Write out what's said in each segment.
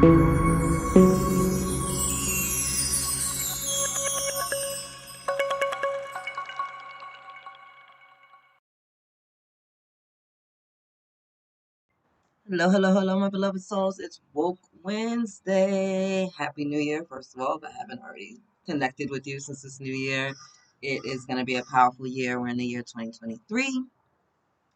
Hello, hello, hello, my beloved souls. It's Woke Wednesday. Happy New Year, first of all, if I haven't already connected with you since this new year. It is going to be a powerful year. We're in the year 2023.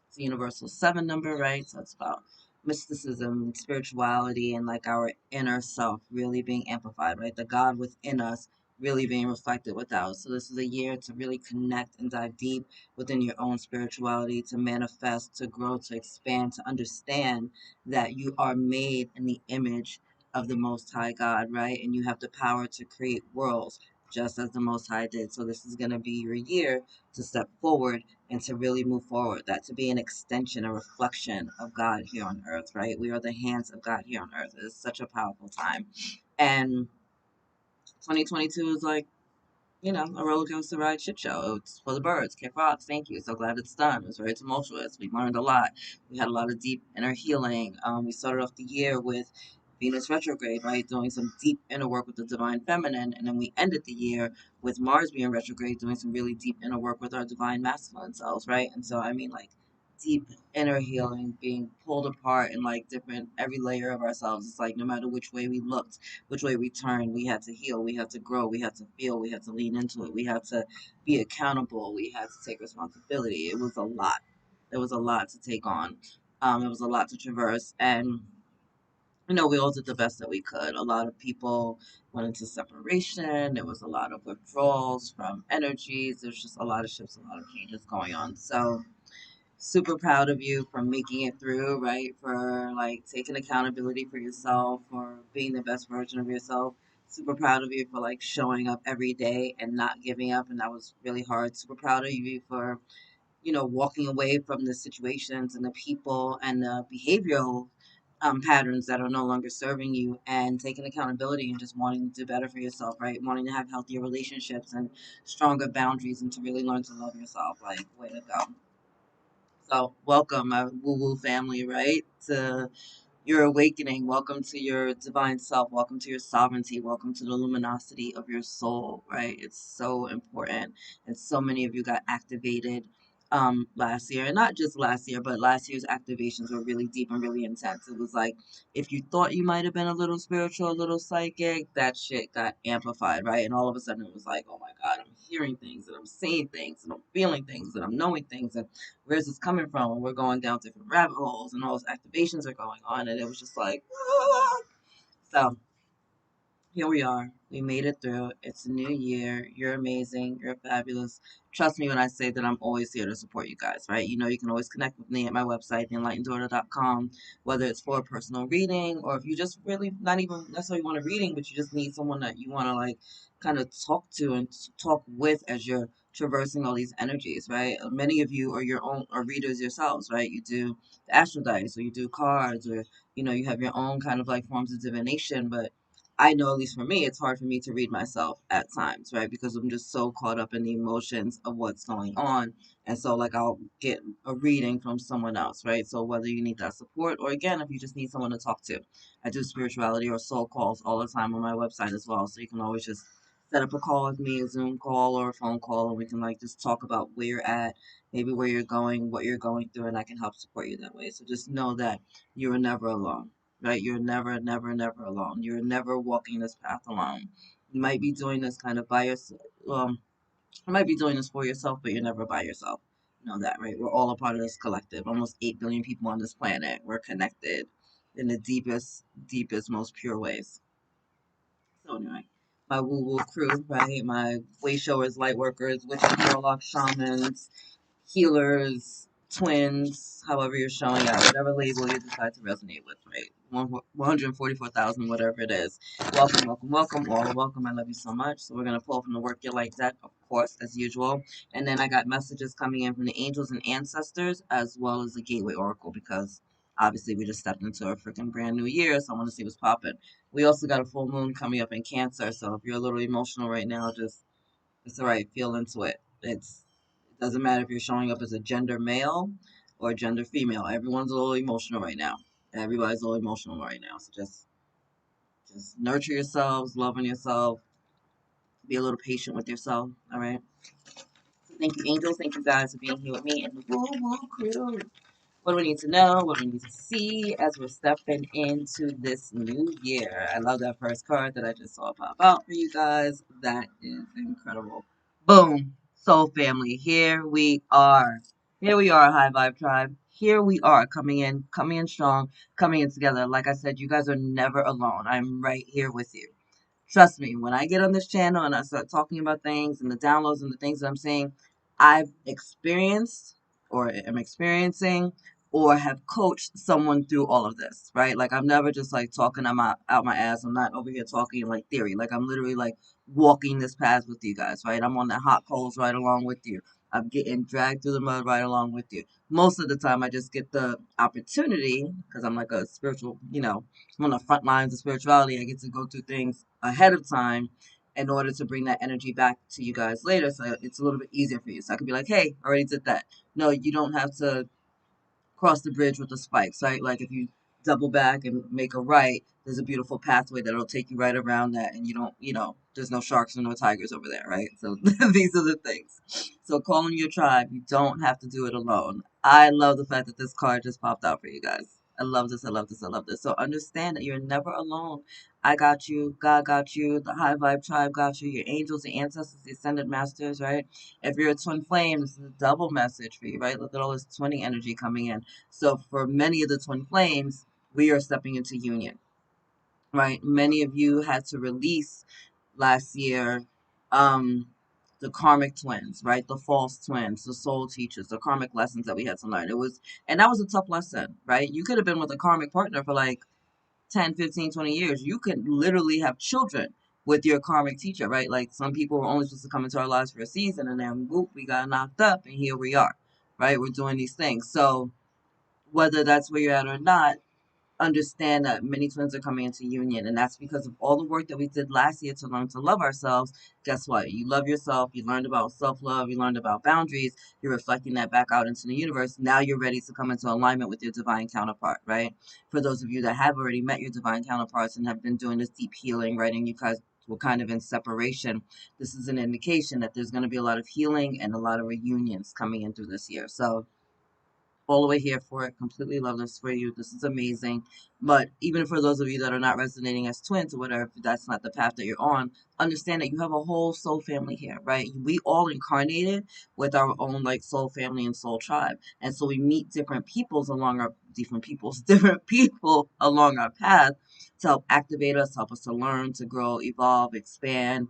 It's a universal seven number, right? So it's about mysticism, spirituality, and like our inner self really being amplified, right? The God within us really being reflected without. So this is a year to really connect and dive deep within your own spirituality, to manifest, to grow, to expand, to understand that you are made in the image of the Most High God, right? And you have the power to create worlds just as the Most High did. So this is going to be your year to step forward and to really move forward, that to be an extension, a reflection of God here on earth, right? We are the hands of God here on earth. It is such a powerful time. And 2022 is like, a roller coaster ride shit show. It's for the birds. Kick rocks. Thank you. So glad it's done. It was very tumultuous. We learned a lot. We had a lot of deep inner healing. We started off the year with Venus retrograde, right? Doing some deep inner work with the divine feminine. And then we ended the year with Mars being retrograde, doing some really deep inner work with our divine masculine selves, right? And so, I mean, like, deep inner healing, being pulled apart in like different every layer of ourselves. It's like no matter which way we looked, which way we turned, we had to heal, we had to grow, we had to feel, we had to lean into it, we had to be accountable, we had to take responsibility. It was a lot. There was a lot to take on. It was a lot to traverse, and we all did the best that we could. A lot of people went into separation. There was a lot of withdrawals from energies. There's just a lot of shifts, a lot of changes going on. So super proud of you for making it through, right? For like taking accountability for yourself, for being the best version of yourself. Super proud of you for like showing up every day and not giving up. And that was really hard. Super proud of you for, walking away from the situations and the people and the behavioral patterns that are no longer serving you and taking accountability and just wanting to do better for yourself, right? Wanting to have healthier relationships and stronger boundaries and to really learn to love yourself. Like, way to go. So, welcome, my woo woo family, right? To your awakening. Welcome to your divine self. Welcome to your sovereignty. Welcome to the luminosity of your soul, right? It's so important. And so many of you got activated last year. And not just last year, but last year's activations were really deep and really intense. It was like if you thought you might have been a little spiritual, a little psychic, that shit got amplified, right? And all of a sudden it was like, oh my God, I'm hearing things and I'm seeing things and I'm feeling things and I'm knowing things. And where's this coming from? And we're going down different rabbit holes and all those activations are going on. And it was just like, ah. So here we are. We made it through. It's a new year. You're amazing. You're fabulous. Trust me when I say that I'm always here to support you guys, right? You can always connect with me at my website, theenlighteneddaughter.com, whether it's for a personal reading or if you just really not even necessarily want a reading, but you just need someone that you want to like kind of talk to and talk with as you're traversing all these energies, right? Many of you are your own are readers yourselves, right? You do the astral dice or you do cards or you have your own kind of like forms of divination, but I know, at least for me, it's hard for me to read myself at times, right? Because I'm just so caught up in the emotions of what's going on. And so, like, I'll get a reading from someone else, right? So, whether you need that support or, again, if you just need someone to talk to, I do spirituality or soul calls all the time on my website as well. So, you can always just set up a call with me, a Zoom call or a phone call, and we can, like, just talk about where you're at, maybe where you're going, what you're going through, and I can help support you that way. So, just know that you are never alone, right? You're never, never, never alone. You're never walking this path alone. You might be doing this kind of by yourself. You might be doing this for yourself, but you're never by yourself. Know that, right? We're all a part of this collective. Almost 8 billion people on this planet. We're connected in the deepest, deepest, most pure ways. So anyway, my woo-woo crew, right? My way showers, light workers, witches, warlocks, shamans, healers, twins, however you're showing up, whatever label you decide to resonate with, right? 144,000, whatever it is. Welcome, welcome, welcome. All are welcome. I love you so much. So we're going to pull from the Work Your Light deck, of course, as usual. And then I got messages coming in from the angels and ancestors, as well as the Gateway Oracle, because obviously we just stepped into a freaking brand new year, so I want to see what's popping. We also got a full moon coming up in Cancer, so if you're a little emotional right now, just it's all right. Feel into it. It doesn't matter if you're showing up as a gender male or gender female. Everyone's a little emotional right now. Everybody's a little emotional right now. So just Just nurture yourselves, love on yourself, be a little patient with yourself. All right. So thank you, angels. Thank you guys for being here with me and the woo woo crew. What do we need to know? What do we need to see as we're stepping into this new year? I love that first card that I just saw pop out for you guys. That is incredible. Boom. Soul family. Here we are. Here we are, High Vibe Tribe. Here we are, coming in strong, coming in together. Like I said, you guys are never alone. I'm right here with you. Trust me, when I get on this channel and I start talking about things and the downloads and the things that I'm saying, I've experienced or am experiencing or have coached someone through all of this, right? Like I'm never just like talking out my ass. I'm not over here talking like theory. Like I'm literally like walking this path with you guys, right? I'm on the hot coals right along with you. I'm getting dragged through the mud right along with you. Most of the time, I just get the opportunity because I'm like a spiritual, I'm on the front lines of spirituality. I get to go through things ahead of time in order to bring that energy back to you guys later. So it's a little bit easier for you. So I could be like, hey, I already did that. No, you don't have to cross the bridge with the spikes, right? Like if you double back and make a right, there's a beautiful pathway that'll take you right around that, and you don't, there's no sharks or no tigers over there, right? So these are the things. So calling your tribe, you don't have to do it alone. I love the fact that this card just popped out for you guys. I love this. I love this. I love this. So understand that you're never alone. I got you. God got you. The High Vibe Tribe got you. Your angels, the ancestors, the ascended masters, right? If you're a twin flame, this is a double message for you, right? Look at all this 20 energy coming in. So for many of the twin flames, we are stepping into union, right? Many of you had to release last year um, the karmic twins, right? The false twins, the soul teachers, the karmic lessons that we had to learn. And that was a tough lesson, right? You could have been with a karmic partner for like 10, 15, 20 years. You could literally have children with your karmic teacher, right? Like some people were only supposed to come into our lives for a season and then whoop, we got knocked up and here we are, right? We're doing these things. So whether that's where you're at or not, understand that many twins are coming into union, and that's because of all the work that we did last year to learn to love ourselves. Guess what? You love yourself, you learned about self-love, you learned about boundaries, you're reflecting that back out into the universe. Now you're ready to come into alignment with your divine counterpart, right? For those of you that have already met your divine counterparts and have been doing this deep healing, right, and you guys were kind of in separation, this is an indication that there's going to be a lot of healing and a lot of reunions coming in through this year. So all the way here for it. Completely love this for you. This is amazing. But even for those of you that are not resonating as twins or whatever, if that's not the path that you're on, understand that you have a whole soul family here, right? We all incarnated with our own like soul family and soul tribe. And so we meet different people along our path to help activate us, help us to learn, to grow, evolve, expand,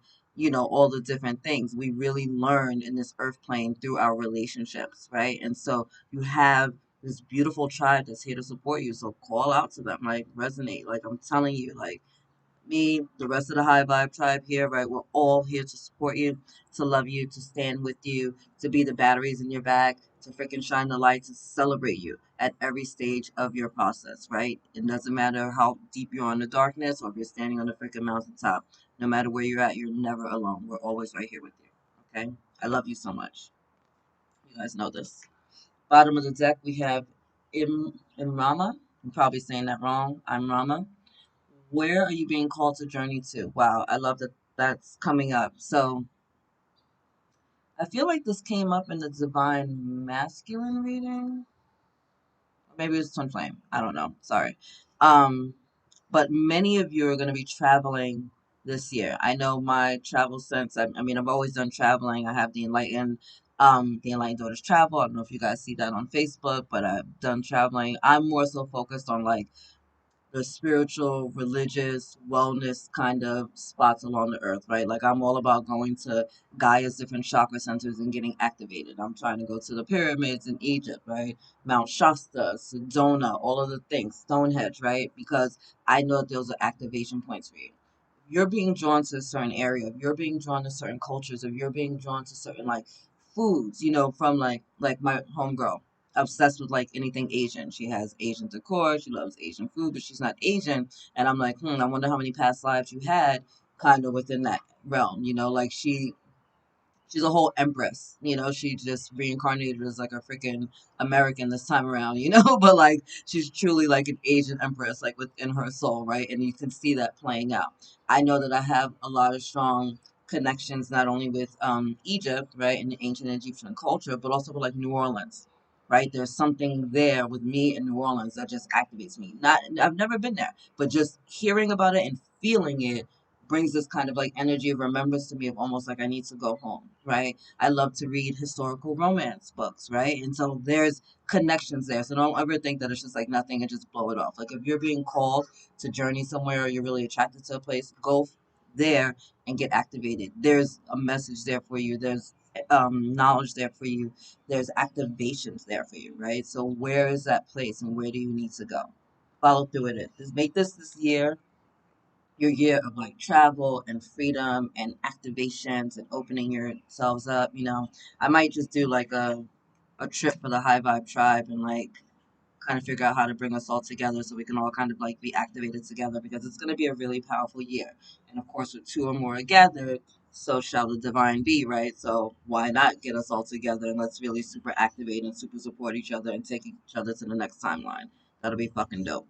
all the different things we really learn in this earth plane through our relationships, right? And so you have this beautiful tribe that's here to support you. So call out to them, like resonate. Like I'm telling you, like me, the rest of the High Vibe Tribe here, right? We're all here to support you, to love you, to stand with you, to be the batteries in your back, to freaking shine the light, to celebrate you at every stage of your process, right? It doesn't matter how deep you're on the darkness or if you're standing on the freaking mountaintop. No matter where you're at, you're never alone. We're always right here with you. Okay? I love you so much. You guys know this. Bottom of the deck, we have Imrama. I'm probably saying that wrong. I'm Rama. Where are you being called to journey to? Wow, I love that that's coming up. So I feel like this came up in the Divine Masculine reading. Maybe it was Twin Flame. I don't know. Sorry. Um, but many of you are going to be traveling this year. I know my travel sense. I mean, I've always done traveling. I have the Enlightened Daughters Travel. I don't know if you guys see that on Facebook, but I've done traveling. I'm more so focused on like the spiritual, religious, wellness kind of spots along the earth, right? Like I'm all about going to Gaia's different chakra centers and getting activated. I'm trying to go to the pyramids in Egypt, right? Mount Shasta, Sedona, all of the things, Stonehenge, right? Because I know that those are activation points for you. You're being drawn to a certain area, if you're being drawn to certain cultures, if you're being drawn to certain like foods, from like my homegirl obsessed with like anything Asian. She has Asian decor, she loves Asian food, but she's not Asian. And I'm like, I wonder how many past lives you had kind of within that realm, like she's a whole empress, you know. She just reincarnated as like a freaking American this time around, you know. But like she's truly like an Asian empress, like within her soul, right? And you can see that playing out. I know that I have a lot of strong connections not only with Egypt, right, and the ancient Egyptian culture, but also with like New Orleans, right? There's something there with me in New Orleans that just activates me. Not, I've never been there, but just hearing about it and feeling it brings this kind of like energy of remembrance to me of almost like I need to go home, right? I love to read historical romance books, right? And so there's connections there. So don't ever think that it's just like nothing and just blow it off. Like if you're being called to journey somewhere or you're really attracted to a place, go there and get activated. There's a message there for you. There's knowledge there for you. There's activations there for you, right? So where is that place and where do you need to go? Follow through with it. Just make this year your year of like travel and freedom and activations and opening yourselves up. You know, I might just do like a trip for the High Vibe Tribe and like kind of figure out how to bring us all together so we can all kind of like be activated together because it's going to be a really powerful year. And of course, with two or more gathered, so shall the divine be, right? So why not get us all together and let's really super activate and super support each other and take each other to the next timeline. That'll be fucking dope.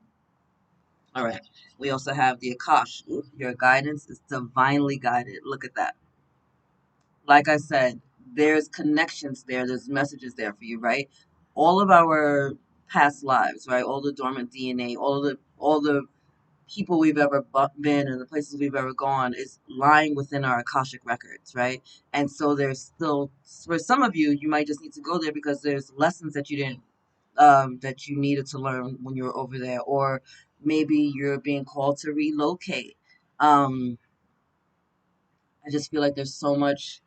All right. We also have the Akash. Ooh, your guidance is divinely guided. Look at that. Like I said, there's connections there. There's messages there for you, right? All of our past lives, right? All the dormant DNA, all the people we've ever been and the places we've ever gone is lying within our Akashic records, right? And so there's still, for some of you, you might just need to go there because there's lessons that you didn't that you needed to learn when you were over there, or maybe you're being called to relocate. Um, I just feel like there's so much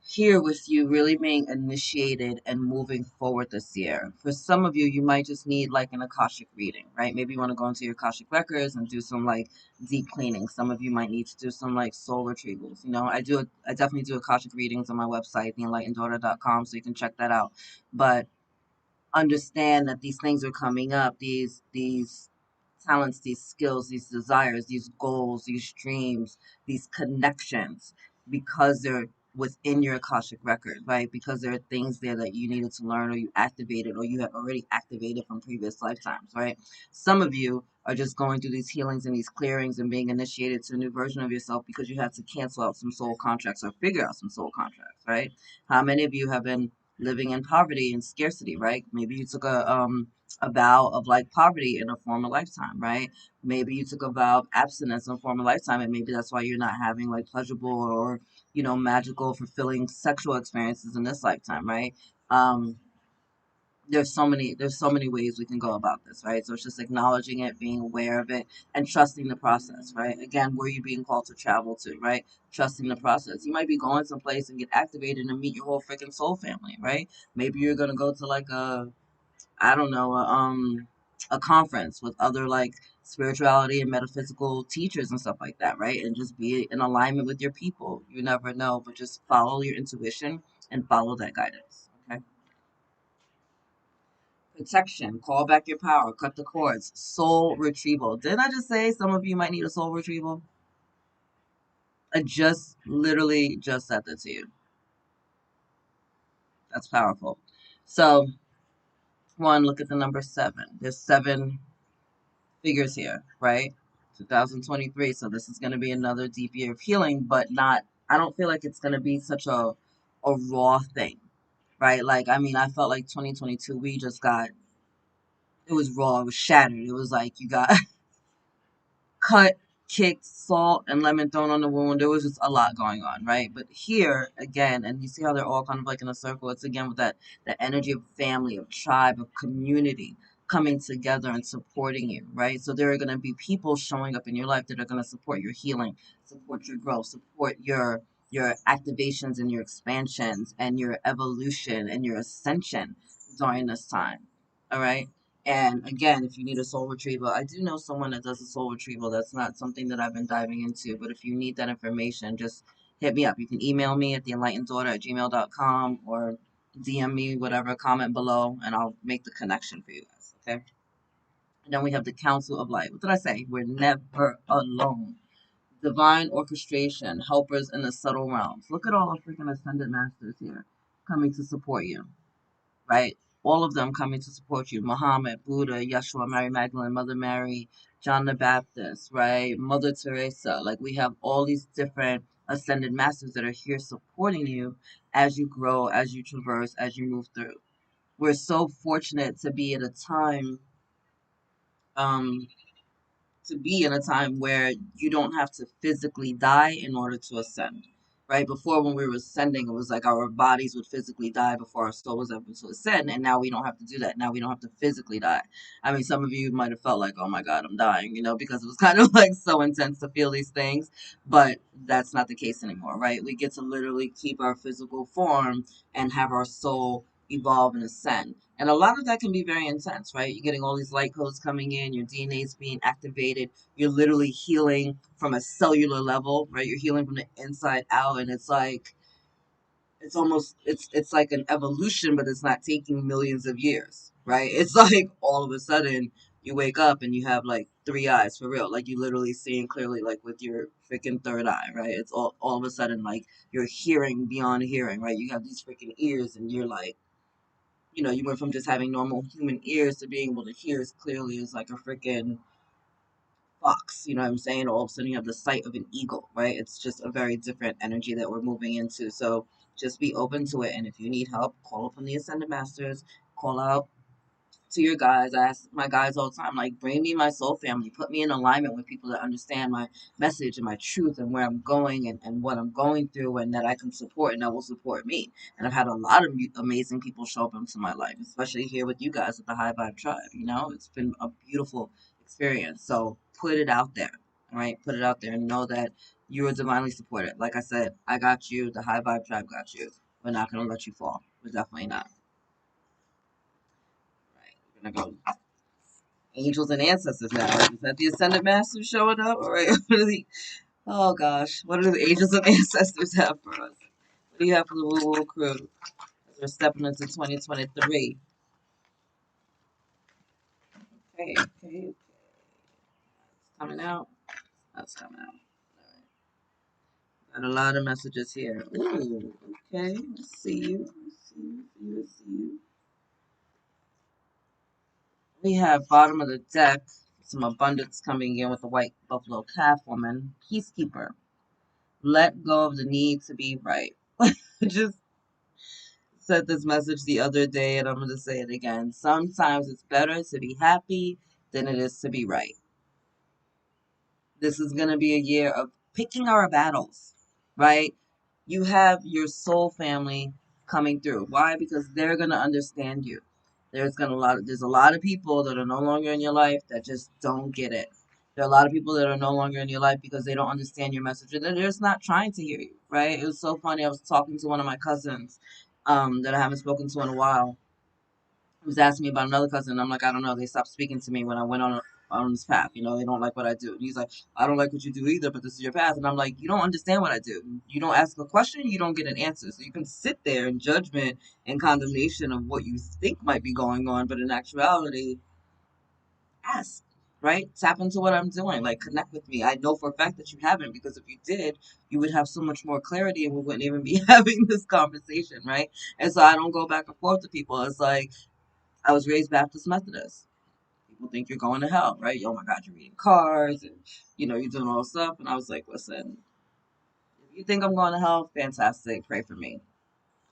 here with you really being initiated and moving forward this year. For some of you, you might just need like an Akashic reading, right? Maybe you want to go into your Akashic records and do some like deep cleaning. Some of you might need to do some like soul retrievals. You know, I definitely do Akashic readings on my website, theenlighteneddaughter.com, so you can check that out. But understand that these things are coming up, these talents, these skills, these desires, these goals, these dreams, these connections, because they're within your Akashic record, right? Because there are things there that you needed to learn or you activated or you have already activated from previous lifetimes, right? Some of you are just going through these healings and these clearings and being initiated to a new version of yourself because you had to cancel out some soul contracts or figure out some soul contracts, right? How many of you have been living in poverty and scarcity, right? Maybe you took a vow of like poverty in a former lifetime, right? Maybe you took a vow of abstinence in a former lifetime, and maybe that's why you're not having like pleasurable or magical, fulfilling sexual experiences in this lifetime, right? Um, there's so many ways we can go about this, right? So it's just acknowledging it, being aware of it, and trusting the process, right? Again, where you being called to travel to, right? Trusting the process. You might be going someplace and get activated and meet your whole freaking soul family, right? Maybe you're gonna go to like a, I don't know, a conference with other like spirituality and metaphysical teachers and stuff like that, right? And just be in alignment with your people. You never know, but just follow your intuition and follow that guidance. Okay. Protection, call back your power, cut the cords, soul retrieval. Didn't I just say some of you might need a soul retrieval? I just literally just said that to you. That's powerful. So, one, look at the number seven. There's seven figures here, right? 2023. So this is going to be another deep year of healing, but not, I don't feel like it's going to be such a raw thing, right? Like, I mean, I felt like 2022, we just got, it was raw, it was shattered. It was like you got cut, kicked, salt, and lemon thrown on the wound. There was just a lot going on, right? But here again, and you see how they're all kind of like in a circle. It's again with that energy of family, of tribe, of community coming together and supporting you, right? So there are going to be people showing up in your life that are going to support your healing, support your growth, support your activations and your expansions and your evolution and your ascension during this time. All right. And again, if you need a soul retrieval, I do know someone that does a soul retrieval. That's not something that I've been diving into, but if you need that information, just hit me up. You can email me at theenlighteneddaughter@gmail.com or DM me, whatever, comment below, and I'll make the connection for you guys. Okay. And then we have the Council of Light. What did I say? We're never alone. Divine orchestration, helpers in the subtle realms. Look at all the freaking ascended masters here coming to support you, right? All of them coming to support you. Muhammad, Buddha, Yeshua, Mary Magdalene, Mother Mary, John the Baptist, right? Mother Teresa. Like we have all these different ascended masters that are here supporting you as you grow, as you traverse, as you move through. We're so fortunate to be at a time um where you don't have to physically die in order to ascend. Right before, when we were ascending, it was like our bodies would physically die before our soul was able to ascend, and now we don't have to do that. Now we don't have to physically die. I mean, some of you might have felt like, oh my God, I'm dying, because it was kind of like so intense to feel these things, but that's not the case anymore, right? We get to literally keep our physical form and have our soul evolve and ascend. And a lot of that can be very intense, right? You're getting all these light codes coming in, your DNA is being activated, you're literally healing from a cellular level, right? You're healing from the inside out, and it's like it's like an evolution, but it's not taking millions of years, right? It's like all of a sudden you wake up and you have like three eyes for real, like you literally seeing clearly, like with your freaking third eye, right? It's all of a sudden like you're hearing beyond hearing, right? You have these freaking ears, and you're like, you went from just having normal human ears to being able to hear as clearly as like a freaking fox, you know what I'm saying? All of a sudden you have the sight of an eagle, right? It's just a very different energy that we're moving into. So just be open to it. And if you need help, call upon the Ascended Masters, call out to your guys. I ask my guys all the time, like, bring me my soul family, put me in alignment with people that understand my message and my truth and where I'm going, and what I'm going through, and that I can support and that will support me. And I've had a lot of amazing people show up into my life, especially here with you guys at the High Vibe Tribe. It's been a beautiful experience. So put it out there, all right? Put it out there and know that you are divinely supported. Like I said, I got you. The High Vibe Tribe got you. We're not going to let you fall. We're definitely not. Right. We're going to go angels and ancestors now. Is that the ascended masters showing up? All right. Oh gosh, what do the angels and ancestors have for us? What do you have for the Woo Woo Crew? We're stepping into 2023. Okay, okay, okay. It's coming out. That's coming out. Got a lot of messages here. Ooh, okay. Let's see you. Let's see you. Let's see you. We have bottom of the deck. Some abundance coming in with the white buffalo calf woman. Peacekeeper. Let go of the need to be right. Just said this message the other day, and I'm going to say it again. Sometimes it's better to be happy than it is to be right. This is going to be a year of picking our battles, right? You have your soul family coming through. Why? Because they're going to understand you. There's a lot of people that are no longer in your life that just don't get it. There are a lot of people that are no longer in your life because they don't understand your message, and they're just not trying to hear you, right? It was so funny. I was talking to one of my cousins that I haven't spoken to in a while. He was asking me about another cousin, and I'm like, I don't know. They stopped speaking to me when I went on this path. They don't like what I do. And he's like, I don't like what you do either, but this is your path. And I'm like, you don't understand what I do. You don't ask a question, you don't get an answer. So you can sit there in judgment and condemnation of what you think might be going on, but in actuality, ask. Right? Tap into what I'm doing. Like, connect with me. I know for a fact that you haven't, because if you did, you would have so much more clarity and we wouldn't even be having this conversation, right? And so I don't go back and forth to people. It's like, I was raised Baptist Methodist. People think you're going to hell, right? Oh my God, you're reading cards, and you're doing all this stuff. And I was like, listen, if you think I'm going to hell, fantastic. Pray for me.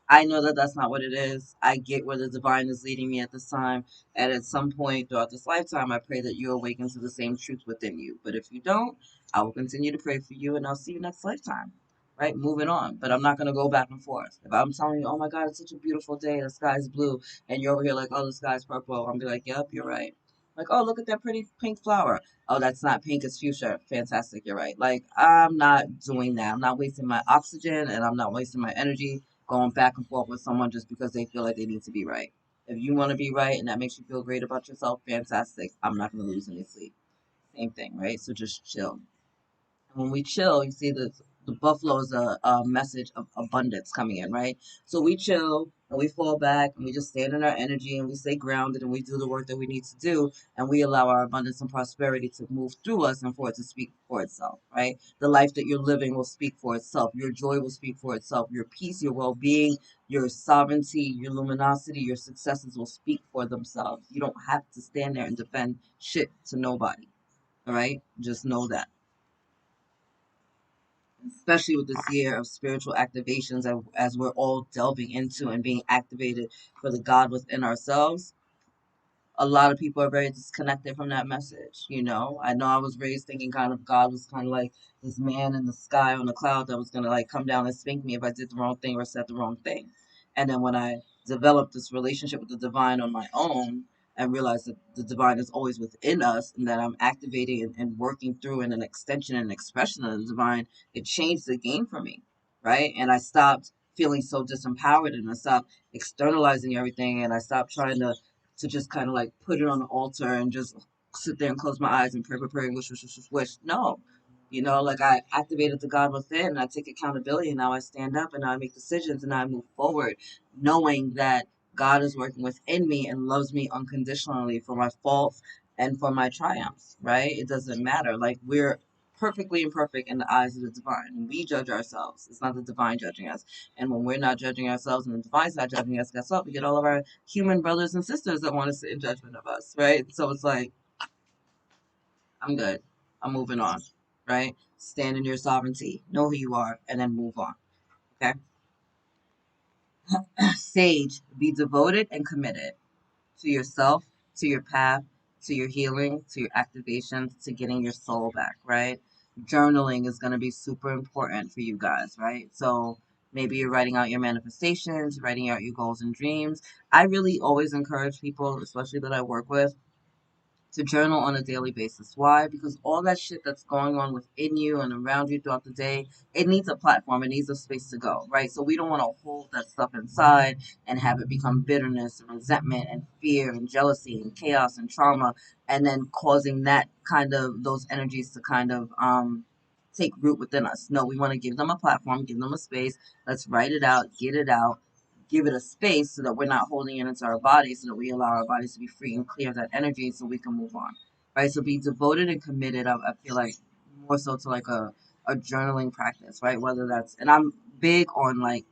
I know that that's not what it is. I get where the divine is leading me at this time. And at some point throughout this lifetime, I pray that you awaken to the same truth within you. But if you don't, I will continue to pray for you, and I'll see you next lifetime. Right? Moving on. But I'm not going to go back and forth. If I'm telling you, oh my God, it's such a beautiful day, the sky's blue, and you're over here like, oh, the sky's purple, I'm going to be like, yep, you're right. Like, oh, look at that pretty pink flower. Oh, that's not pink, it's fuchsia. Fantastic, you're right. Like, I'm not doing that. I'm not wasting my oxygen, and I'm not wasting my energy going back and forth with someone just because they feel like they need to be right. If you want to be right and that makes you feel great about yourself, fantastic. I'm not going to lose any sleep. Same thing, right? So just chill. And when we chill, you see the buffalo is a message of abundance coming in, right? So we chill and we fall back and we just stand in our energy and we stay grounded and we do the work that we need to do and we allow our abundance and prosperity to move through us and for it to speak for itself, right? The life that you're living will speak for itself. Your joy will speak for itself. Your peace, your well-being, your sovereignty, your luminosity, your successes will speak for themselves. You don't have to stand there and defend shit to nobody. All right? Just know that. Especially with this year of spiritual activations, as we're all delving into and being activated for the God within ourselves, a lot of people are very disconnected from that message. I know I was raised thinking kind of God was kind of like this man in the sky on a cloud that was going to like come down and spank me if I did the wrong thing or said the wrong thing. And then when I developed this relationship with the divine on my own and realized that the divine is always within us and that I'm activating and working through in an extension and expression of the divine, it changed the game for me, right? And I stopped feeling so disempowered and I stopped externalizing everything and I stopped trying to just kind of like put it on the altar and just sit there and close my eyes and pray, pray, pray, wish. No. Like I activated the God within and I take accountability and now I stand up and now I make decisions and now I move forward knowing that God is working within me and loves me unconditionally for my faults and for my triumphs, right? It doesn't matter. Like we're perfectly imperfect in the eyes of the divine. We judge ourselves. It's not the divine judging us. And when we're not judging ourselves and the divine's not judging us, guess what? We get all of our human brothers and sisters that want to sit in judgment of us, right? So it's like, I'm good. I'm moving on, right? Stand in your sovereignty, know who you are, and then move on, okay? Sage, be devoted and committed to yourself, to your path, to your healing, to your activation, to getting your soul back, right? Journaling is going to be super important for you guys, right? So maybe you're writing out your manifestations, writing out your goals and dreams. I really always encourage people, especially that I work with, to journal on a daily basis. Why? Because all that shit that's going on within you and around you throughout the day, it needs a platform, it needs a space to go, right? So we don't want to hold that stuff inside and have it become bitterness and resentment and fear and jealousy and chaos and trauma, and then causing that kind of those energies to kind of take root within us. No, we want to give them a platform, give them a space. Let's write it out, get it out, give it a space so that we're not holding it into our bodies, so that we allow our bodies to be free and clear of that energy so we can move on. Right? So be devoted and committed, I feel like, more so to like a journaling practice, right? Whether that's, and I'm big on like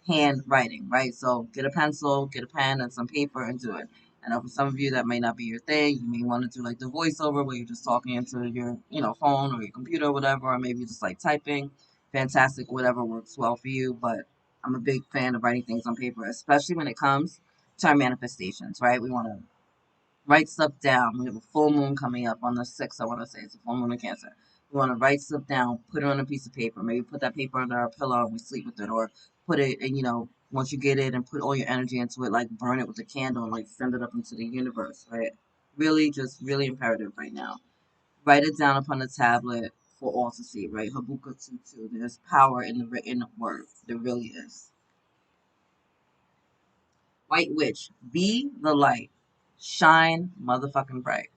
handwriting, right? So get a pencil, get a pen and some paper and do it. I know for some of you that may not be your thing. You may want to do like the voiceover where you're just talking into your, phone or your computer or whatever, or maybe just like typing. Fantastic, whatever works well for you. But I'm a big fan of writing things on paper, especially when it comes to our manifestations, right? We want to write stuff down. We have a full moon coming up on the 6th, I want to say. It's a full moon in Cancer. We want to write stuff down, put it on a piece of paper. Maybe put that paper under our pillow and we sleep with it. Or put it, and once you get it and put all your energy into it, like burn it with a candle and like send it up into the universe, right? Really, just really imperative right now. Write it down upon a tablet for all to see, right? Habuka Tutu. There's power in the written word. There really is. White Witch, be the light. Shine motherfucking bright.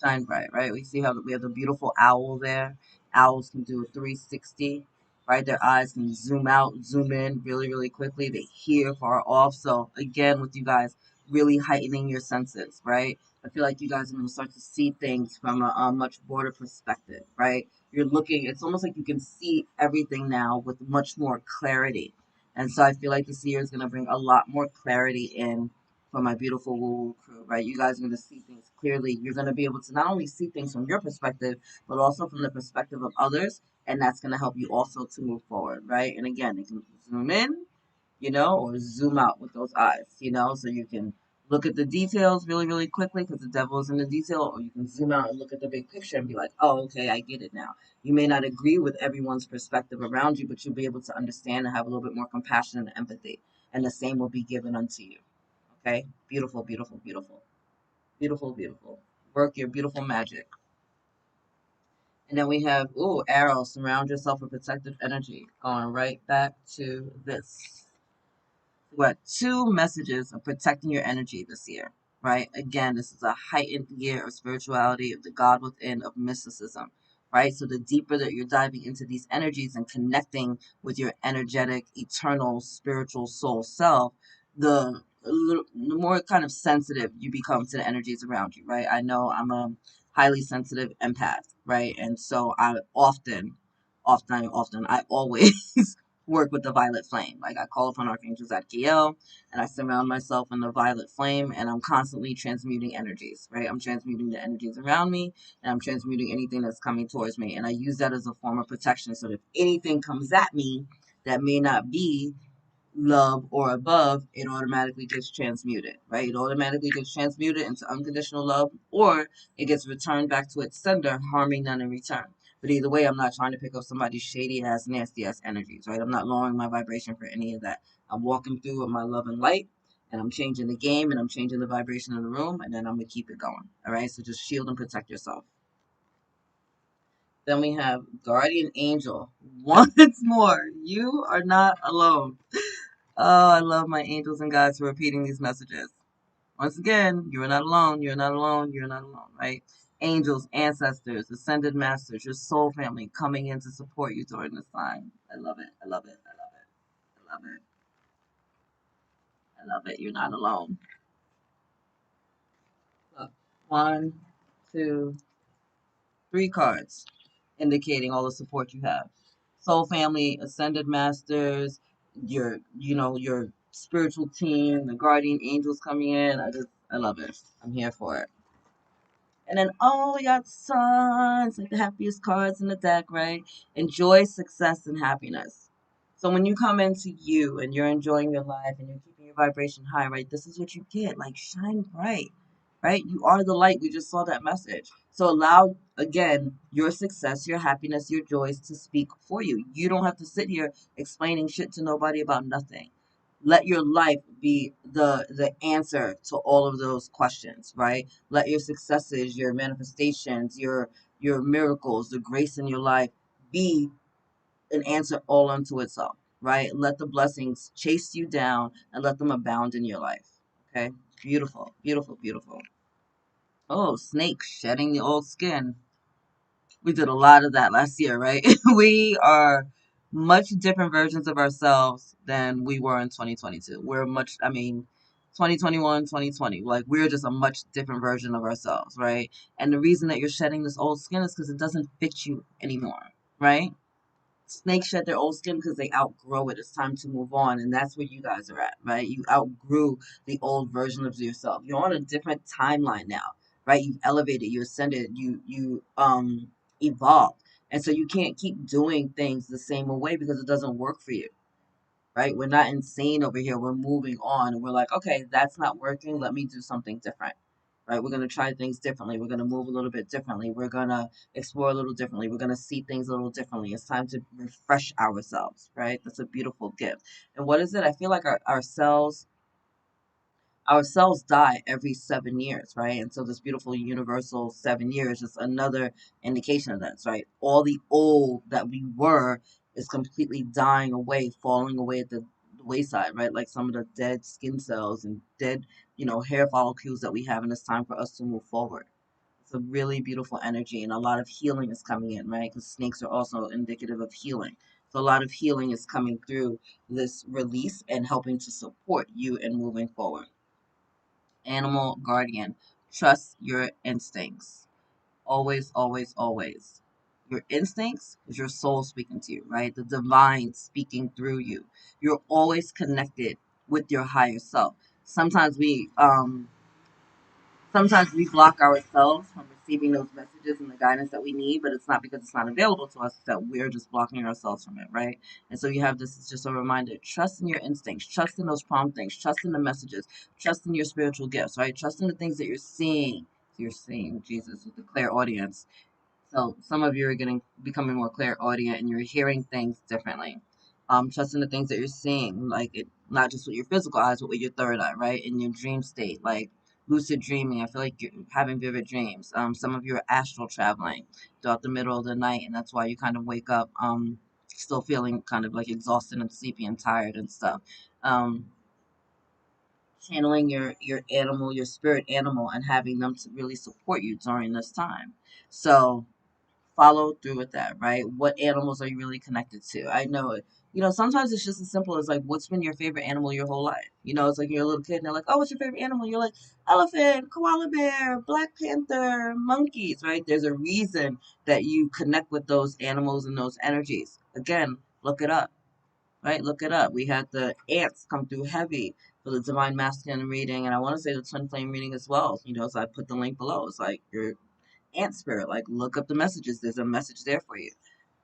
Shine bright, right? We see how we have the beautiful owl there. Owls can do a 360, right? Their eyes can zoom out, zoom in really, really quickly. They hear far off. So again, with you guys, really heightening your senses, right? I feel like you guys are going to start to see things from a much broader perspective, right? You're looking, it's almost like you can see everything now with much more clarity. And so I feel like this year is going to bring a lot more clarity in for my beautiful woo crew, right? You guys are going to see things clearly. You're going to be able to not only see things from your perspective, but also from the perspective of others. And that's going to help you also to move forward, right? And again, you can zoom in, or zoom out with those eyes, so you can look at the details really, really quickly because the devil is in the detail, or you can zoom out and look at the big picture and be like, oh, okay, I get it now. You may not agree with everyone's perspective around you, but you'll be able to understand and have a little bit more compassion and empathy. And the same will be given unto you. Okay? Beautiful, beautiful, beautiful. Beautiful, beautiful. Work your beautiful magic. And then we have, ooh, arrow. Surround yourself with protective energy. Going right back to this. We got two messages of protecting your energy this year, right? Again, this is a heightened year of spirituality, of the God within, of mysticism. right? So the deeper that you're diving into these energies and connecting with your energetic, eternal, spiritual soul self, the more kind of sensitive you become to the energies around you, right? I know I'm a highly sensitive empath, right? And so I I always work with the violet flame. Like I call upon archangels at Kiel, and I surround myself in the violet flame, and I'm constantly transmuting energies, right? I'm transmuting the energies around me, and I'm transmuting anything that's coming towards me. And I use that as a form of protection. So if anything comes at me that may not be love or above, it automatically gets transmuted, right? It automatically gets transmuted into unconditional love, or it gets returned back to its sender, harming none in return. But either way, I'm not trying to pick up somebody's shady ass, nasty ass energies, right? I'm not lowering my vibration for any of that. I'm walking through with my love and light, and I'm changing the game, and I'm changing the vibration of the room, and then I'm gonna keep it going. All right. So just shield and protect yourself. Then we have Guardian Angel. Once more, you are not alone. Oh, I love my angels and guides for repeating these messages. Once again, you are not alone. You're not alone. You're not alone, right? Angels, ancestors, ascended masters, your soul family coming in to support you during this time. I love it. I love it. I love it. I love it. I love it. You're not alone. Look, one, two, three cards indicating all the support you have. Soul family, ascended masters, your spiritual team, the guardian angels coming in. I love it. I'm here for it. And then, oh, we got sons, like the happiest cards in the deck, right? Enjoy success and happiness. So when you come into you and you're enjoying your life and you're keeping your vibration high, right? This is what you get. Like shine bright, right? You are the light. We just saw that message. So allow again your success, your happiness, your joys to speak for you. You don't have to sit here explaining shit to nobody about nothing. Let your life be the answer to all of those questions, right? Let your successes, your manifestations, your miracles, the grace in your life be an answer all unto itself, right? Let the blessings chase you down and let them abound in your life. Okay? Beautiful, beautiful, beautiful. Oh, snake shedding the old skin. We did a lot of that last year, right? We are much different versions of ourselves than we were in 2022. We're much, I mean, 2021, 2020, like we're just a much different version of ourselves, right? And the reason that you're shedding this old skin is because it doesn't fit you anymore, right? Snakes shed their old skin because they outgrow it. It's time to move on, and that's where you guys are at, right? You outgrew the old version of yourself. You're on a different timeline now, right? You've elevated, you ascended, you evolved, and so you can't keep doing things the same way because it doesn't work for you, right? We're not insane over here. We're moving on, and we're like, okay, that's not working. Let me do something different, right? We're going to try things differently. We're going to move a little bit differently. We're going to explore a little differently. We're going to see things a little differently. It's time to refresh ourselves, right? That's a beautiful gift. And what is it? I feel like our cells die every 7 years, right? And so this beautiful universal 7 years is another indication of that, right? All the old that we were is completely dying away, falling away at the wayside, right? Like some of the dead skin cells and dead, hair follicles that we have, and it's time for us to move forward. It's a really beautiful energy, and a lot of healing is coming in, right? Because snakes are also indicative of healing. So a lot of healing is coming through this release and helping to support you in moving forward. Animal guardian. Trust your instincts. Always, always, always. Your instincts is your soul speaking to you, right? The divine speaking through you. You're always connected with your higher self. Sometimes we sometimes we block ourselves from receiving those messages and the guidance that we need, but it's not because it's not available to us, that we're just blocking ourselves from it, right? And so you have this, it's just a reminder, trust in your instincts, trust in those promptings, trust in the messages, trust in your spiritual gifts, right? Trust in the things that you're seeing. You're seeing Jesus with the clairaudience. So some of you are becoming more clairaudient and you're hearing things differently. Trusting the things that you're seeing, like it, not just with your physical eyes, but with your third eye, right? In your dream state, like lucid dreaming. I feel like you're having vivid dreams. Some of you are astral traveling throughout the middle of the night, and that's why you kind of wake up, still feeling kind of like exhausted and sleepy and tired and stuff. Um, Channeling your animal, your spirit animal, and having them to really support you during this time. So follow through with that, right? What animals are you really connected to? I know it. Sometimes it's just as simple as like, what's been your favorite animal your whole life? It's like you're a little kid and they're like, oh, what's your favorite animal? You're like, elephant, koala bear, black panther, monkeys, right? There's a reason that you connect with those animals and those energies. Again, look it up, right? Look it up. We had the ants come through heavy for the divine masculine reading, and I want to say the twin flame reading as well. So I put the link below. It's like your ant spirit, like look up the messages. There's a message there for you.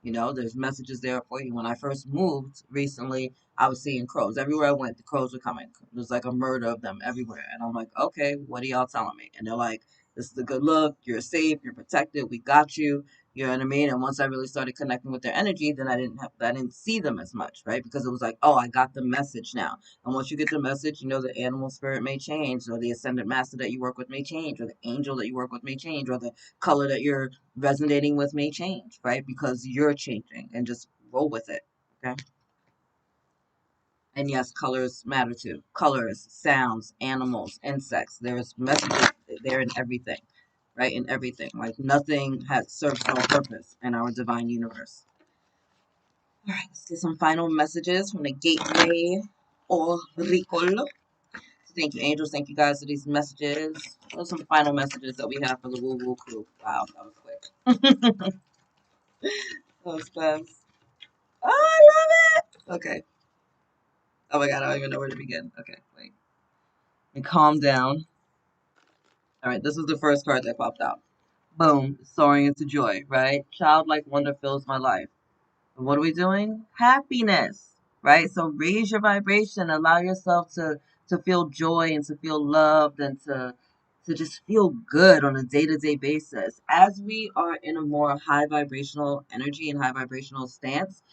There's messages there for you. When I first moved recently, I was seeing crows. Everywhere I went, the crows were coming. There was like a murder of them everywhere. And I'm like, okay, what are y'all telling me? And they're like, this is a good look. You're safe. You're protected. We got you. You know what I mean? And once I really started connecting with their energy, then I didn't see them as much, right? Because it was like, oh, I got the message now. And once you get the message, the animal spirit may change, or the ascendant master that you work with may change, or the angel that you work with may change, or the color that you're resonating with may change, right? Because you're changing, and just roll with it. Okay. And yes, colors matter too. Colors, sounds, animals, insects. There's messages there in everything, right? In everything. Like nothing has serves no purpose in our divine universe. All right, let's get some final messages from the gateway Oricolo. Thank you, angels. Thank you guys for these messages. Those are some final messages that we have for the Woo Woo crew. Wow, that was quick. That was fast. Oh, I love it. Okay. Oh my god, I don't even know where to begin. Okay, wait. And calm down. All right, this was the first card that popped out. Boom, soaring into joy, right? Childlike wonder fills my life. And what are we doing? Happiness, right? So raise your vibration. Allow yourself to feel joy and to feel loved and to just feel good on a day-to-day basis. As we are in a more high vibrational energy and high vibrational stance,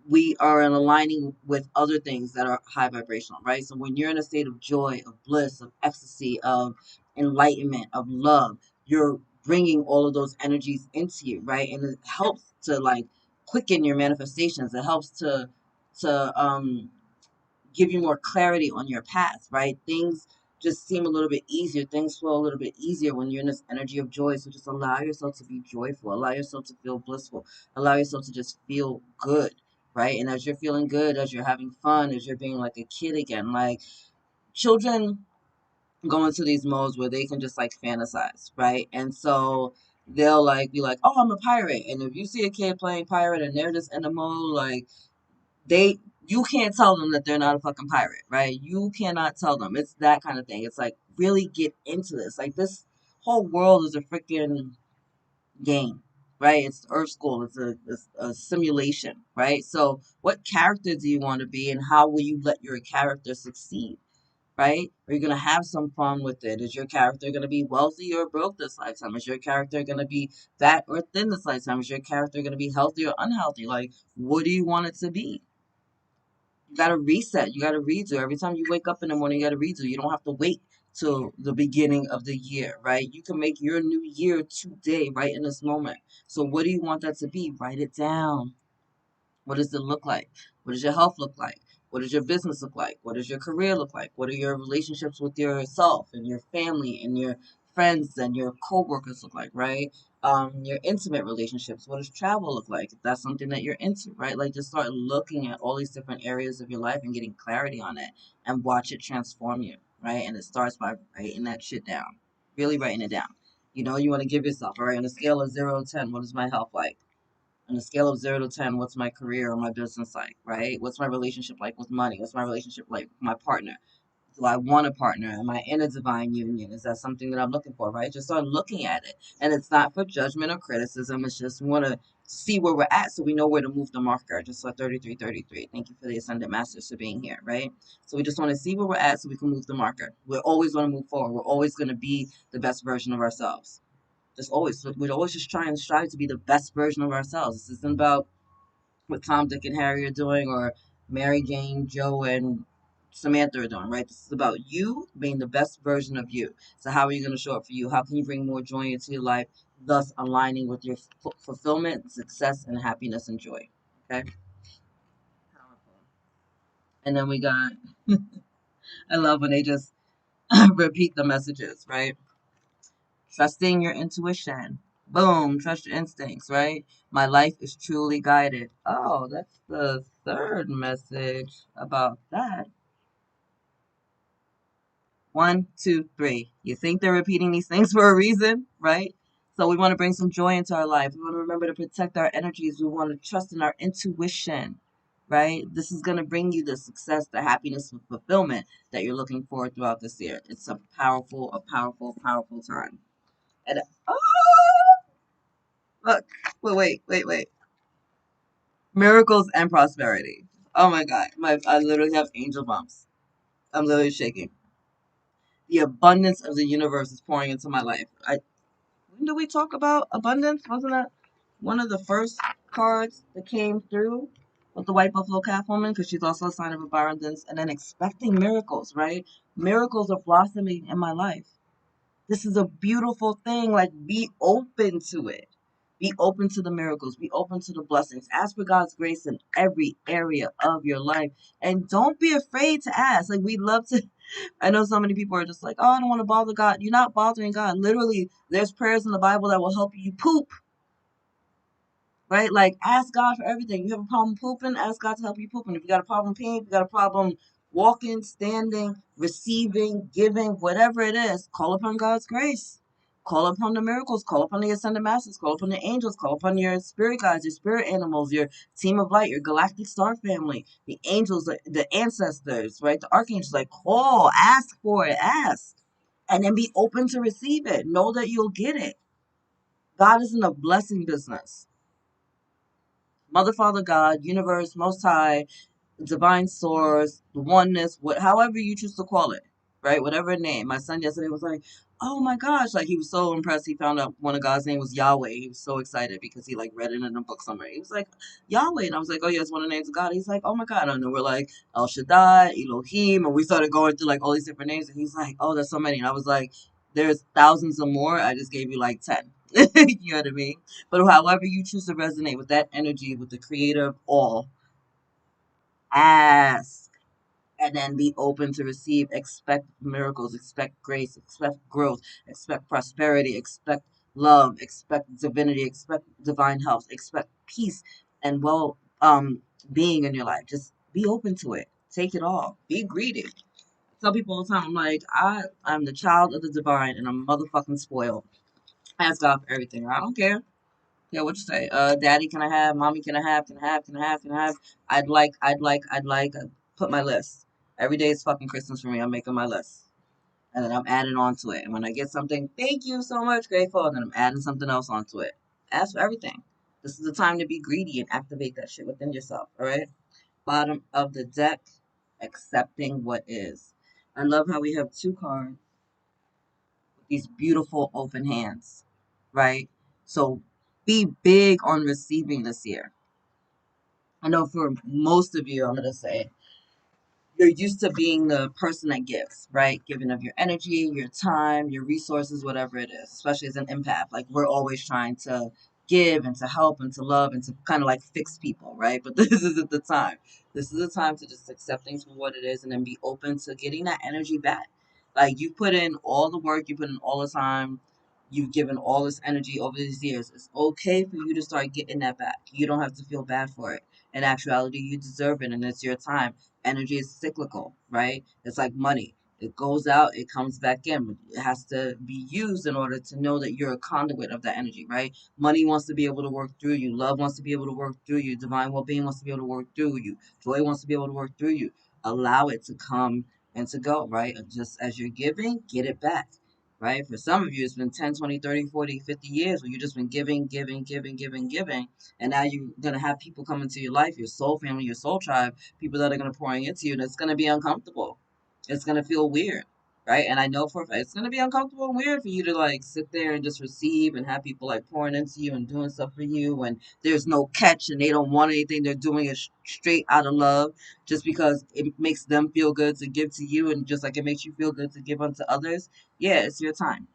we are in aligning with other things that are high vibrational, right? So when you're in a state of joy, of bliss, of ecstasy, of enlightenment, of love, you're bringing all of those energies into you, right? And it helps to like quicken your manifestations. It helps to give you more clarity on your path, right? Things just seem a little bit easier. Things flow a little bit easier when you're in this energy of joy. So just allow yourself to be joyful. Allow yourself to feel blissful. Allow yourself to just feel good, right? And as you're feeling good, as you're having fun, as you're being like a kid again, like children go into these modes where they can just like fantasize, right? And so they'll like be like, oh, I'm a pirate. And if you see a kid playing pirate and they're just in the mode, like they you can't tell them that they're not a fucking pirate, right? You cannot tell them. It's that kind of thing. It's like really get into this. Like this whole world is a freaking game, right? It's Earth School. It's a simulation, right? So what character do you want to be, and how will you let your character succeed? Right? Are you going to have some fun with it? Is your character going to be wealthy or broke this lifetime? Is your character going to be fat or thin this lifetime? Is your character going to be healthy or unhealthy? Like, what do you want it to be? You got to reset. You got to redo. Every time you wake up in the morning, you got to redo. You don't have to wait till the beginning of the year, right? You can make your new year today, right in this moment. So, what do you want that to be? Write it down. What does it look like? What does your health look like? What does your business look like? What does your career look like? What are your relationships with yourself and your family and your friends and your coworkers look like, right? Your intimate relationships. What does travel look like? If that's something that you're into, right? Like just start looking at all these different areas of your life and getting clarity on it and watch it transform you, right? And it starts by writing that shit down. Really writing it down. You want to give yourself, all right, on a scale of 0 to 10, what is my health like? On a scale of 0 to 10, what's my career or my business like, right? What's my relationship like with money? What's my relationship like with my partner? Do I want a partner? Am I in a divine union? Is that something that I'm looking for, right? Just start looking at it. And it's not for judgment or criticism. It's just want to see where we're at so we know where to move the marker. Just saw 3333. Thank you for the Ascendant Masters for being here, right? So we just want to see where we're at so we can move the marker. We're always going to move forward. We're always going to be the best version of ourselves. We'd always just try and strive to be the best version of ourselves. This isn't about what Tom, Dick, and Harry are doing, or Mary, Jane, Joe, and Samantha are doing, right? This is about you being the best version of you. So how are you going to show up for you? How can you bring more joy into your life, thus aligning with your fulfillment, success, and happiness and joy? Okay. Powerful. And then we got, I love when they just repeat the messages, right? Trusting your intuition. Boom, trust your instincts, right? My life is truly guided. Oh, that's the third message about that. One, two, three. You think they're repeating these things for a reason, right? So we want to bring some joy into our life. We want to remember to protect our energies. We want to trust in our intuition, right? This is going to bring you the success, the happiness, and fulfillment that you're looking for throughout this year. It's a powerful, powerful time. And oh, look, wait. Miracles and prosperity. Oh my God, I literally have angel bumps. I'm literally shaking. The abundance of the universe is pouring into my life. When did we talk about abundance? Wasn't that one of the first cards that came through with the white buffalo calf woman? Because she's also a sign of abundance. And then expecting miracles, right? Miracles are blossoming in my life. This is a beautiful thing. Like, be open to it. Be open to the miracles. Be open to the blessings. Ask for God's grace in every area of your life. And don't be afraid to ask. Like, we love to. I know so many people are just like, oh, I don't want to bother God. You're not bothering God. Literally, there's prayers in the Bible that will help you poop, right? Like, ask God for everything. You have a problem pooping, ask God to help you pooping. If you got a problem peeing, if you got a problem walking, standing, receiving, giving, whatever it is, call upon God's grace. Call upon the miracles, call upon the ascended masters, call upon the angels, call upon your spirit guides, your spirit animals, your team of light, your galactic star family, the angels, the ancestors, right? The archangels, like call, ask for it, ask. And then be open to receive it. Know that you'll get it. God is in a blessing business. Mother, Father, God, Universe, Most High, divine source, the oneness, however you choose to call it, right? Whatever name. My son yesterday was like, oh my gosh, like he was so impressed. He found out one of God's name was Yahweh. He was so excited because he like read it in a book somewhere. He was like, Yahweh. And I was like, oh yeah, it's one of the names of God. He's like, oh my God. And then we're like, El Shaddai, Elohim. And we started going through like all these different names. And he's like, oh, there's so many. And I was like, there's thousands of more. I just gave you like 10. You know what I mean? But however you choose to resonate with that energy, with the creator of all, ask and then be open to receive. Expect miracles, expect grace, expect growth, expect prosperity, expect love, expect divinity, expect divine health, expect peace and being in your life. Just be open to it. Take it all. Be greedy. I tell people all the time, I'm like, I'm the child of the divine and I'm motherfucking spoiled. I ask God for everything. I don't care. Yeah, what you say? Daddy, can I have? Mommy, can I have? Can I have? Can I have? Can I have? I'd like. I put my list. Every day is fucking Christmas for me. I'm making my list. And then I'm adding on to it. And when I get something, thank you so much, grateful. And then I'm adding something else onto it. Ask for everything. This is the time to be greedy and activate that shit within yourself. All right? Bottom of the deck, accepting what is. I love how we have two cards with these beautiful open hands, right? So be big on receiving this year. I know for most of you, I'm going to say, you're used to being the person that gives, right? Giving of your energy, your time, your resources, whatever it is, especially as an empath. Like, we're always trying to give and to help and to love and to kind of like fix people, right? But this isn't the time. This is the time to just accept things for what it is and then be open to getting that energy back. Like, you put in all the work, you put in all the time, you've given all this energy over these years. It's okay for you to start getting that back. You don't have to feel bad for it. In actuality, you deserve it and it's your time. Energy is cyclical, right? It's like money. It goes out, it comes back in. It has to be used in order to know that you're a conduit of that energy, right? Money wants to be able to work through you. Love wants to be able to work through you. Divine well-being wants to be able to work through you. Joy wants to be able to work through you. Allow it to come and to go, right? Just as you're giving, get it back, right? For some of you, it's been 10, 20, 30, 40, 50 years where you've just been giving. And now you're going to have people come into your life, your soul family, your soul tribe, people that are going to pouring into you, and it's going to be uncomfortable. It's going to feel weird, right? And I know for a fact it's going to be uncomfortable and weird for you to like sit there and just receive and have people like pouring into you and doing stuff for you, and there's no catch and they don't want anything. They're doing it straight out of love, just because it makes them feel good to give to you, and just like it makes you feel good to give unto others. Yeah, it's your time.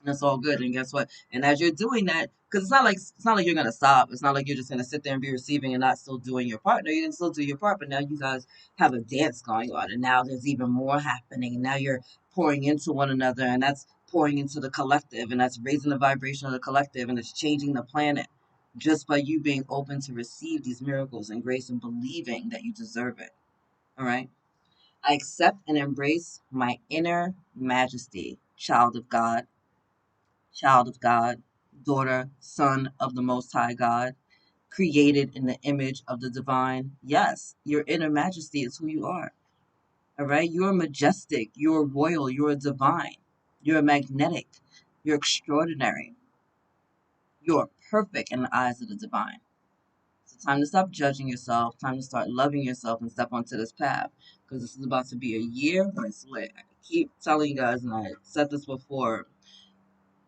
And it's all good. And guess what? And as you're doing that, because it's not like you're gonna stop. It's not like you're just gonna sit there and be receiving and not still doing your part. No, you can still do your part, but now you guys have a dance going on, and now there's even more happening. And now you're pouring into one another, and that's pouring into the collective, and that's raising the vibration of the collective, and it's changing the planet just by you being open to receive these miracles and grace and believing that you deserve it. All right. I accept and embrace my inner majesty, child of God, daughter, son of the Most High God, created in the image of the divine. Yes, your inner majesty is who you are. All right. You're majestic. You're royal. You're divine. You're magnetic. You're extraordinary. You're perfect in the eyes of the divine. So time to stop judging yourself. Time to start loving yourself and step onto this path. Because this is about to be a year where it's lit. I keep telling you guys, and I said this before,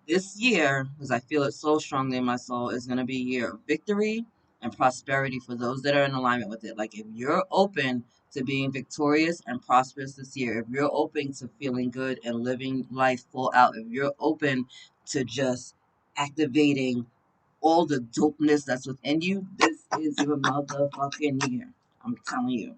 this year, because I feel it so strongly in my soul, is going to be a year of victory and prosperity for those that are in alignment with it. Like, if you're open to being victorious and prosperous this year, if you're open to feeling good and living life full out, if you're open to just activating all the dopeness that's within you, this is your motherfucking year. I'm telling you.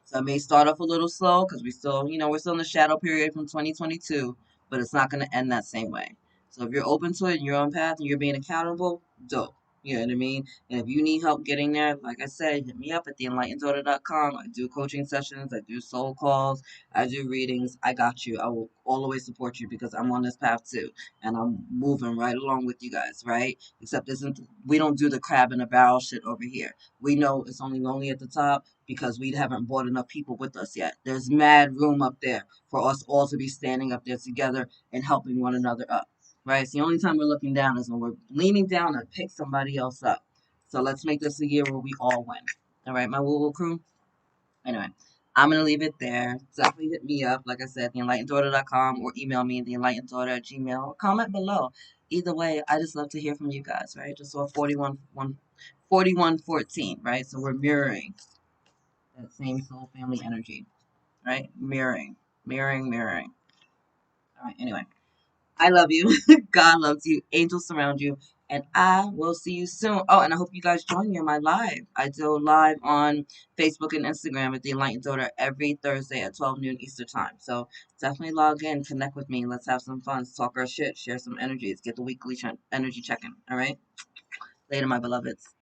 So it may start off a little slow because we're still in the shadow period from 2022, but it's not going to end that same way. So if you're open to it and you're on path and you're being accountable, dope. You know what I mean? And if you need help getting there, like I said, hit me up at theenlighteneddaughter.com. I do coaching sessions, I do soul calls, I do readings. I got you. I will always support you because I'm on this path too. And I'm moving right along with you guys, right? Except we don't do the crab in a barrel shit over here. We know it's only lonely at the top because we haven't brought enough people with us yet. There's mad room up there for us all to be standing up there together and helping one another up. Right? It's the only time we're looking down is when we're leaning down to pick somebody else up. So let's make this a year where we all win. All right, my woo woo crew? Anyway, I'm going to leave it there. Definitely hit me up, like I said, theenlighteneddaughter.com, or email me, theenlighteneddaughter@gmail, or comment below. Either way, I just love to hear from you guys, right? Just saw 4114, right? So we're mirroring that same soul family energy, right? Mirroring. All right, anyway. I love you. God loves you. Angels surround you. And I will see you soon. Oh, and I hope you guys join me on my live. I do live on Facebook and Instagram at The Enlightened Daughter every Thursday at 12 noon Eastern Time. So definitely log in, connect with me. Let's have some fun. Let's talk our shit. Share some energies. Get the weekly energy check-in. All right? Later, my beloveds.